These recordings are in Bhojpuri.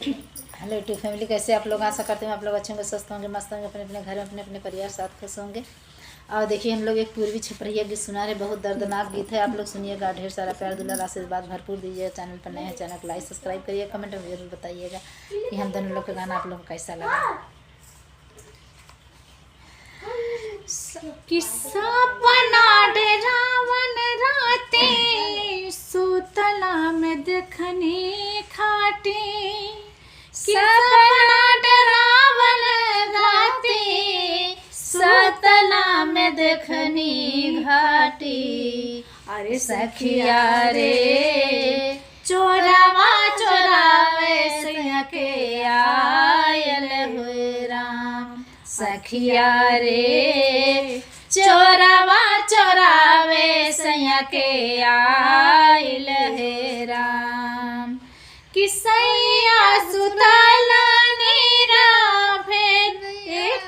हेलो यूट्यूब फैमिली, कैसे आप लोग? आशा करते हैं आप लोग अच्छे होंगे, स्वस्थ होंगे, मस्त होंगे, अपने अपने घर में अपने अपने परिवार साथ खुश होंगे। और देखिए, हम लोग एक पूर्वी छपरिया गीत सुना रहे, बहुत दर्दनाक गीत है। आप लोग सुनिएगा, ढेर सारा प्यार दुलार आशीर्वाद भरपूर दीजिएगा। चैनल पर नए हैं, चैनल को लाइक सब्सक्राइब करिए, कमेंट में जरूर बताइएगा कि हम दोनों लोग का गाना आप लोग को कैसा लगा। किस्सा बना दे रावण राते, सुतला में देखनी खाटी। सपना डरावन राते, सतला में देखनी घाटी। अरे सखिया रे चोरावा चोरावे सैया के आयल हुए राम। सखिया रे चोरावा चोरावे सैया के आयल है राम। किसैया सुतला नीरा भेद,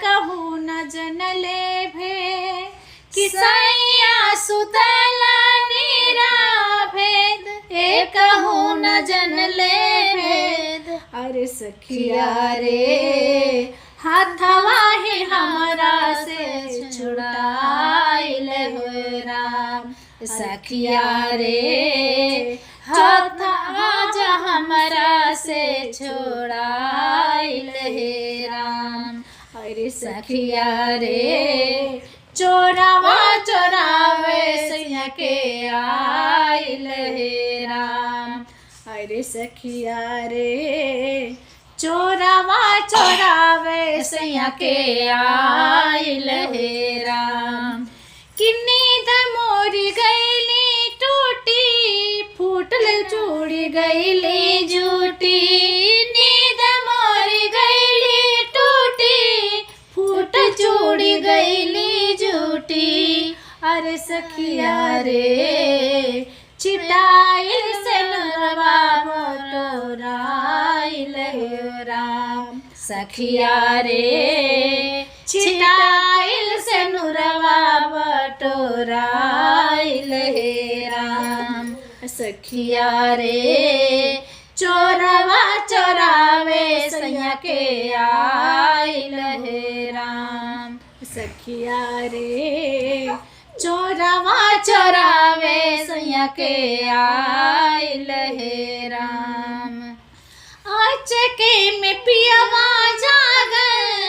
कहूँ न जनले भे। किसैया सुतला नीरा भेद, कहूँ न जनले भेद। अरे सखिया रे हाथवा ही हमरा से छुड़ाइल हुए राम। सखिया रे हाथवा जा हमरा से छुड़ाइल है राम। अरे सखिया रे चोरावा चोरावे सैया के आइल है राम। अरे सखिया रे चोरावा चोरावे सैया के आइल है राम। कि नींद मोरी गईली टूटी, फूटल चूड़ी गईली झूठी। नींद मोरी गईली टूटी, फूट चूड़ी गईली झूठी। अरे सखिया रे चिटाइल से नरवा बटोराइल है राम। सखिया रे चिटाइल से नुरवा बटोराइल है राम। सखिया रे चोरवा चोरावे सैया के आइल है राम। सखिया रे चोरवा चोरावे सैया के आइल है राम। अचके में पियवा जागल,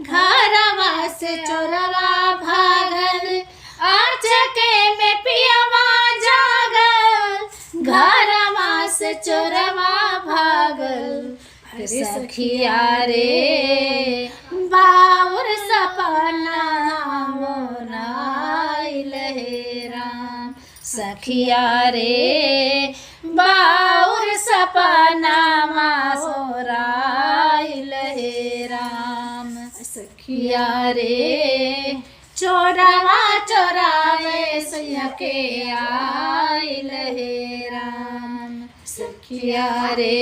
घरवा से चोरवा भागल। अचके में पियवा जागल, घरवा से चोरवा भागल। अरे सखिया रे बाउर सपना मोनाइल है राम। सखिया रे बाउर सपना सोराइल है राम। सखिया रे चोरावा चोरावे सैया के आइल है राम। सखिया रे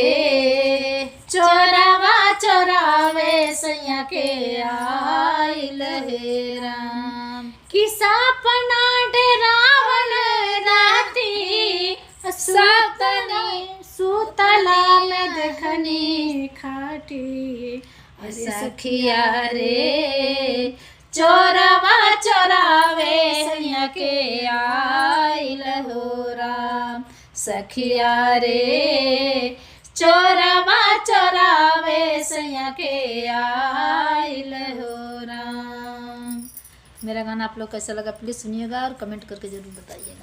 चोरावा चोरावे सैया के आइल है राम। कि सपना डरावन राती, सतनी सुतला में देखनी खाटी। सखिया रे चोरावा चोरावे सैया के आइल हो राम। सखिया रे चोरावा चोरावे सैया के आइल हो राम। मेरा गाना आप लोग कैसा लगा प्लीज़ सुनिएगा और कमेंट करके ज़रूर बताइएगा।